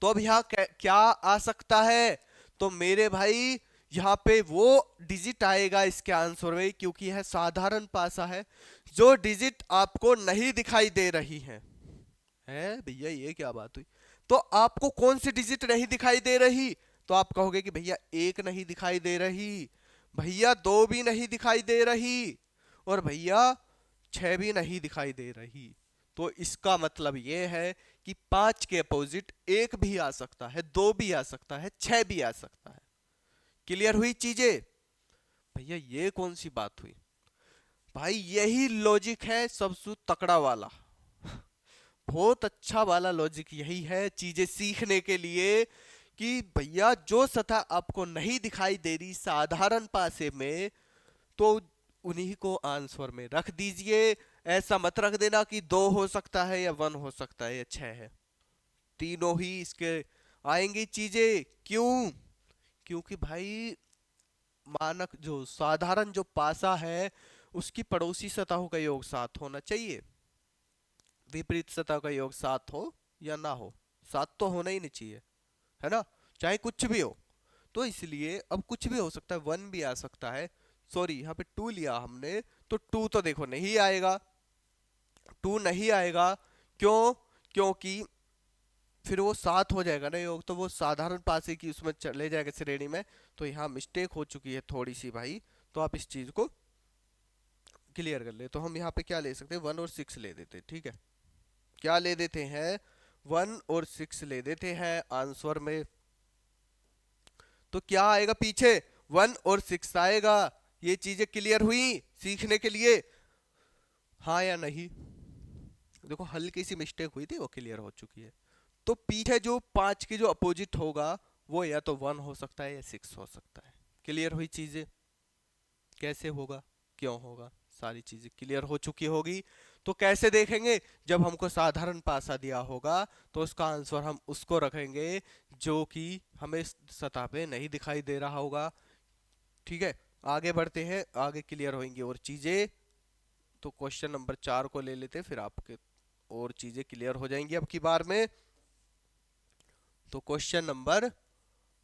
तो अब यहाँ क्या आ सकता है, तो मेरे भाई यहाँ पे वो डिजिट आएगा इसके आंसर में, क्योंकि यह साधारण पासा है, जो डिजिट आपको नहीं दिखाई दे रही है भैया ये क्या बात हुई। तो आपको कौन सी डिजिट नहीं दिखाई दे रही, तो आप कहोगे कि भैया 1 नहीं दिखाई दे रही, भैया 2 भी नहीं दिखाई दे रही, और भैया 6 भी नहीं दिखाई दे रही। तो इसका मतलब यह है कि 5 के अपोजिट 1 भी आ सकता है, 2 भी आ सकता है, 6 भी आ सकता है। क्लियर हुई चीजें। भैया ये कौन सी बात हुई, भाई यही लॉजिक है सबसे तकड़ा वाला, बहुत अच्छा वाला लॉजिक यही है चीजें सीखने के लिए, कि भैया जो सतह आपको नहीं दिखाई दे रही साधारण पासे में, तो उन्हीं को आंसर में रख दीजिए। ऐसा मत रख देना कि 2 हो सकता है या 1 हो सकता है या 6 है, तीनों ही इसके आएंगी चीजें। क्यों? क्योंकि भाई मानक जो साधारण जो पासा है उसकी पड़ोसी सतहों का योग 7 होना चाहिए। विपरीत सतह का योग 7 हो या ना हो, 7 तो होना ही नहीं चाहिए, है ना, चाहे कुछ भी हो। तो इसलिए अब कुछ भी हो सकता है, 1 भी आ सकता है। सॉरी, यहाँ पे 2 लिया हमने, तो 2 तो देखो नहीं आएगा, 2 नहीं आएगा। क्यों? क्योंकि फिर वो 7 हो जाएगा ना योग, तो वो साधारण पासे की उसमें चले जाएगा श्रेणी में। तो यहाँ मिस्टेक हो चुकी है थोड़ी सी भाई, तो आप इस चीज को क्लियर कर ले। तो हम यहाँ पे क्या ले सकते हैं, 1 और 6 ले देते हैं, ठीक है। क्या ले देते हैं, 1 और 6 ले देते हैं आंसर में। तो क्या आएगा पीछे, 1 और 6 आएगा। ये चीजें क्लियर हुई सीखने के लिए, हाँ या नहीं? देखो हल्की सी मिस्टेक हुई थी, वो क्लियर हो चुकी है। तो पीछे जो 5 की जो अपोजिट होगा वो या तो 1 हो सकता है या 6 हो सकता है। क्लियर हुई चीजें, कैसे होगा, क्यों होगा, सारी चीजें क्लियर हो चुकी होगी। तो कैसे देखेंगे, जब हमको साधारण पासा दिया होगा तो उसका आंसर हम उसको रखेंगे जो कि हमें सतह पे नहीं दिखाई दे रहा होगा। ठीक है, आगे बढ़ते हैं, आगे क्लियर होंगी और चीजें। तो क्वेश्चन नंबर 4 को ले लेते हैं, फिर आपके और चीजें क्लियर हो जाएंगी अब की बार में। तो क्वेश्चन नंबर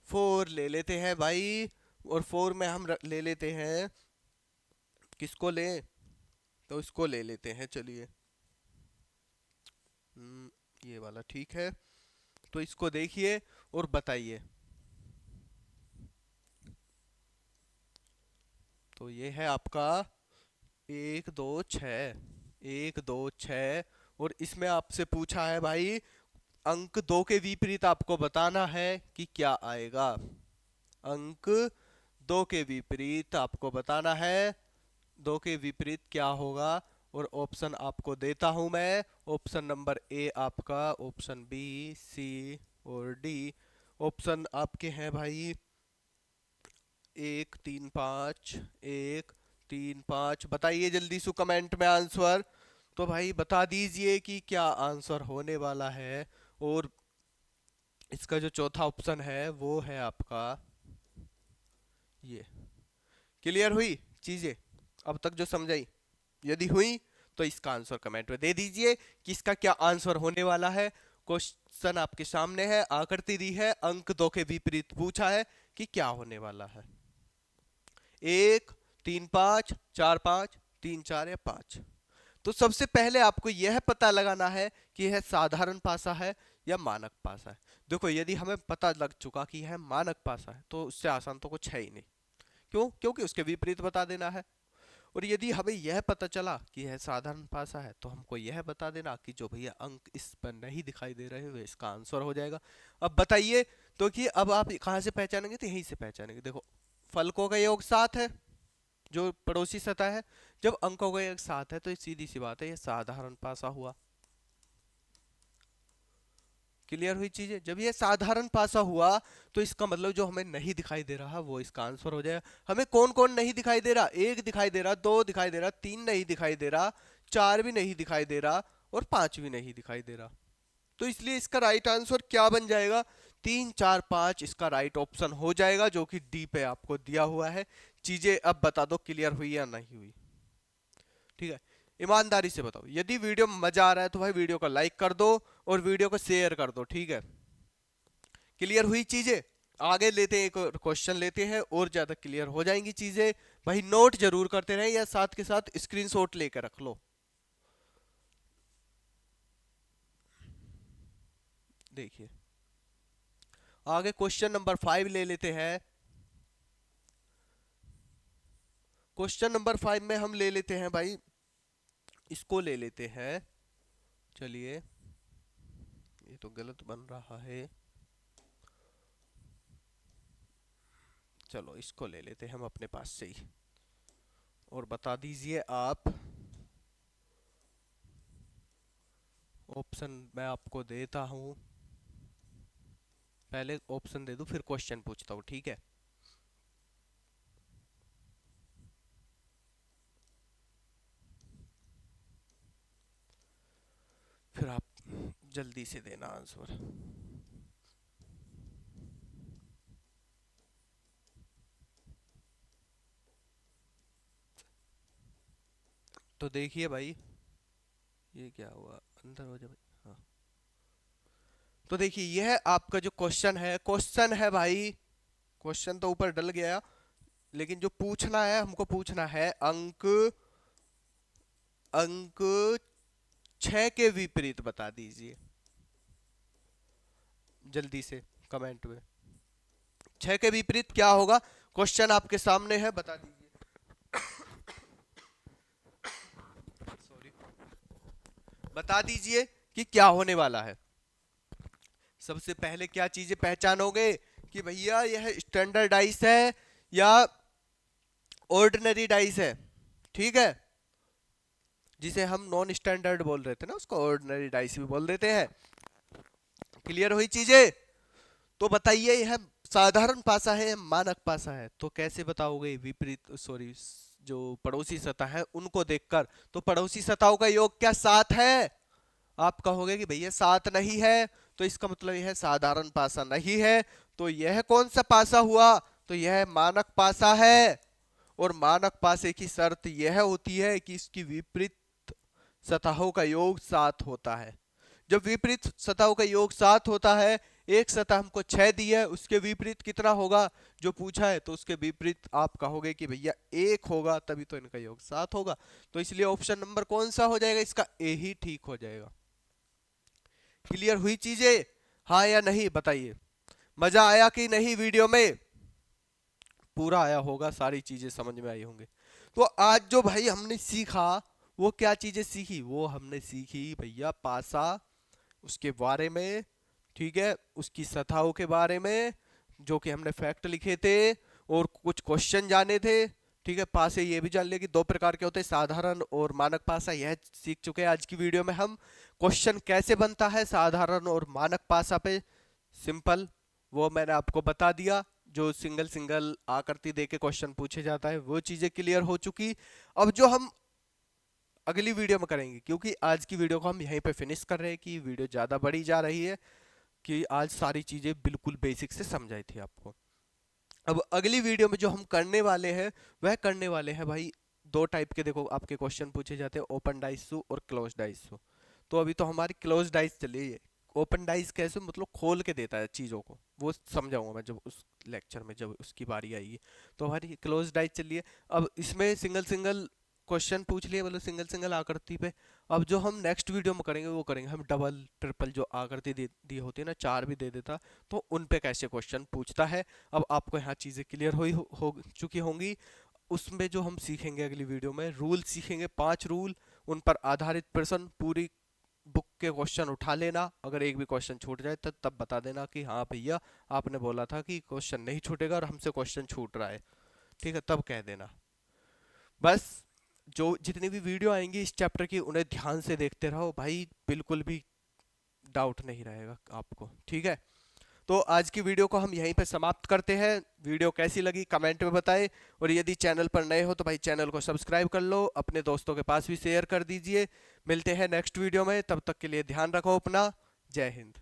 4 ले लेते हैं भाई। और 4 में हम ले लेते हैं, किसको लें, तो इसको ले लेते हैं, चलिए। ये वाला ठीक है। तो इसको देखिए और बताइए। तो ये है आपका 1 2 6, 1 2 6। और इसमें आपसे पूछा है भाई, अंक 2 के विपरीत आपको बताना है कि क्या आएगा। अंक 2 के विपरीत आपको बताना है, 2 के विपरीत क्या होगा। और ऑप्शन आपको देता हूं मैं, ऑप्शन नंबर ए आपका, ऑप्शन बी, सी और डी। ऑप्शन आपके हैं भाई 1 3 5, 1 3 5। बताइए जल्दी से कमेंट में आंसर। तो भाई बता दीजिए कि क्या आंसर होने वाला है। और इसका जो चौथा ऑप्शन है वो है आपका ये। क्लियर हुई चीजें अब तक जो समझाई? यदि हुई तो इसका आंसर कमेंट में दे दीजिए कि इसका क्या आंसर होने वाला है। क्वेश्चन आपके सामने है, आकृति दी है, अंक 2 के विपरीत पूछा है कि क्या होने वाला है। 1 3 5 4 5, 3 4 या 5। तो सबसे पहले आपको यह पता लगाना है कि यह साधारण पासा है या मानक पासा है। देखो यदि हमें पता लग चुका कि यह मानक पासा है तो उससे आसान तो कुछ है ही नहीं। क्यों? क्योंकि उसके विपरीत बता देना है। और यदि हमें यह पता चला कि यह साधारण पासा है तो हमको यह बता देना कि जो भैया अंक इस पर नहीं दिखाई दे रहे हुए इसका आंसर हो जाएगा। अब बताइए, तो कि अब आप कहाँ से पहचानेंगे, तो यहीं से पहचानेंगे। देखो फलकों का योग 7 है, जो पड़ोसी सतह है। जब अंकों का योग 7 है तो सीधी सी बात है ये साधारण पासा हुआ। क्लियर हुई चीजें? जब ये साधारण पासा हुआ तो इसका मतलब जो हमें नहीं दिखाई दे रहा वो इसका आंसर हो जाएगा। हमें कौन कौन नहीं दिखाई दे रहा, 1 दिखाई दे रहा, 2 दिखाई दे रहा, 3 नहीं दिखाई दे रहा, 4 भी नहीं दिखाई दे रहा और 5 भी नहीं दिखाई दे रहा। तो इसलिए इसका राइट आंसर क्या बन जाएगा, 3 4 5 इसका राइट ऑप्शन हो जाएगा, जो कि डी पे आपको दिया हुआ है। चीजें अब बता दो क्लियर हुई या नहीं हुई। ठीक है, ईमानदारी से बताओ। यदि वीडियो में मजा आ रहा है तो भाई वीडियो को लाइक कर दो और वीडियो को शेयर कर दो, ठीक है। क्लियर हुई चीजें? आगे लेते हैं, एक क्वेश्चन लेते हैं और ज्यादा क्लियर हो जाएंगी चीजें। भाई नोट जरूर करते रहे या साथ के साथ स्क्रीनशॉट लेकर रख लो। देखिए आगे क्वेश्चन नंबर 5 ले लेते हैं। क्वेश्चन नंबर 5 में हम ले लेते हैं भाई, इसको ले लेते हैं। चलिए, ये तो गलत बन रहा है, चलो इसको ले लेते हैं हम अपने पास से ही। और बता दीजिए आप, ऑप्शन मैं आपको देता हूं। पहले ऑप्शन दे दूं फिर क्वेश्चन पूछता हूं, ठीक है। फिर आप जल्दी से देना आंसर। तो देखिए भाई, ये क्या हुआ, अंदर हो जाए भाई, हाँ। तो देखिए यह आपका जो क्वेश्चन है भाई, क्वेश्चन तो ऊपर डल गया, लेकिन जो पूछना है हमको, पूछना है अंक अंक 6 के विपरीत बता दीजिए, जल्दी से कमेंट में। 6 के विपरीत क्या होगा, क्वेश्चन आपके सामने है, बता दीजिए। सॉरी, बता दीजिए कि क्या होने वाला है। सबसे पहले क्या चीजें पहचानोगे कि भैया यह स्टैंडर्ड डाइस है या ऑर्डिनरी डाइस है, ठीक है। जिसे हम नॉन स्टैंडर्ड बोल रहे थे ना, उसको ऑर्डिनरी डाइस भी बोल देते हैं। क्लियर हुई चीजें? तो बताइए यह साधारण पासा है या मानक पासा है? तो कैसे बताओगे, विपरीत सॉरी जो पड़ोसी सतह है उनको देखकर। तो पड़ोसी सतहों का योग क्या 7 है? आप कहोगे कि भैया 7 नहीं है, तो इसका मतलब यह साधारण पासा नहीं है। तो यह कौन सा पासा हुआ? तो यह मानक पासा है। और मानक पासे की शर्त यह होती है कि इसकी विपरीत सतहों का योग 7 होता है। जब विपरीत सतहों का योग 7 होता है, एक सतह हमको 6 दी है, उसके विपरीत कितना होगा जो पूछा है, तो उसके विपरीत आप कहोगे कि भैया 1 होगा, तभी तो इनका योग 7 होगा। तो इसलिए ऑप्शन नंबर कौन सा हो जाएगा, इसका ए ही ठीक हो जाएगा। क्लियर हुई चीजें? हाँ या नहीं बताइए। मजा आया कि नहीं वीडियो में? पूरा आया होगा, सारी चीजें समझ में आई होंगे। तो आज जो भाई हमने सीखा, वो क्या चीजें सीखी? वो हमने सीखी भैया पासा, उसके बारे में, ठीक है, उसकी सतहों के बारे में, जो कि हमने फैक्ट लिखे थे, और कुछ क्वेश्चन जाने थे, ठीक है। पासे ये भी जान लिया कि 2 प्रकार के होते हैं, साधारण और मानक पासा, यह सीख चुके हैं आज की वीडियो में हम। क्वेश्चन कैसे बनता है साधारण और मानक पासा पे, सिंपल, वो मैंने आपको बता दिया। जो सिंगल सिंगल आकृति देके क्वेश्चन पूछे जाता है, वो चीजें क्लियर हो चुकी। अब जो हम अगली वीडियो में करेंगे, क्योंकि आज की वीडियो को हम यहीं पे फिनिश कर रहे हैं कि वीडियो ज़्यादा बड़ी जा रही है, कि आज सारी चीज़ें बिल्कुल बेसिक से समझाई थी आपको। अब अगली वीडियो में जो हम करने वाले हैं, वह करने वाले हैं भाई 2 टाइप के, देखो आपके क्वेश्चन पूछे जाते हैं, ओपन डाइस शू और क्लोज डाइस शू। तो अभी तो हमारी क्लोज डाइस चली है। ओपन डाइस कैसे, मतलब खोल के देता है चीज़ों को, वो समझाऊंगा मैं जब उस लेक्चर में, जब उसकी बारी आएगी। तो हमारी क्लोज डाइस चलिए। अब इसमें सिंगल सिंगल क्वेश्चन पूछ लिए, मतलब सिंगल सिंगल आकृति पे। अब जो हम नेक्स्ट वीडियो में करेंगे, वो करेंगे हम डबल ट्रिपल, जो आकृति दी होती है ना, 4 भी दे देता, तो उन पे कैसे क्वेश्चन पूछता है। अब आपको यहाँ चीज़ें क्लियर हो चुकी होंगी। उसमें जो हम सीखेंगे अगली वीडियो में, रूल सीखेंगे, 5 रूल, उन पर आधारित प्रश्न, पूरी बुक के क्वेश्चन उठा लेना। अगर एक भी क्वेश्चन छूट जाए तो तब बता देना कि हाँ भैया आपने बोला था कि क्वेश्चन नहीं छूटेगा और हमसे क्वेश्चन छूट रहा है, ठीक है, तब कह देना। बस जो जितनी भी वीडियो आएंगी इस चैप्टर की, उन्हें ध्यान से देखते रहो भाई, बिल्कुल भी डाउट नहीं रहेगा आपको, ठीक है। तो आज की वीडियो को हम यहीं पे समाप्त करते हैं। वीडियो कैसी लगी कमेंट में बताएं, और यदि चैनल पर नए हो तो भाई चैनल को सब्सक्राइब कर लो, अपने दोस्तों के पास भी शेयर कर दीजिए। मिलते हैं नेक्स्ट वीडियो में, तब तक के लिए ध्यान रखो अपना। जय हिंद।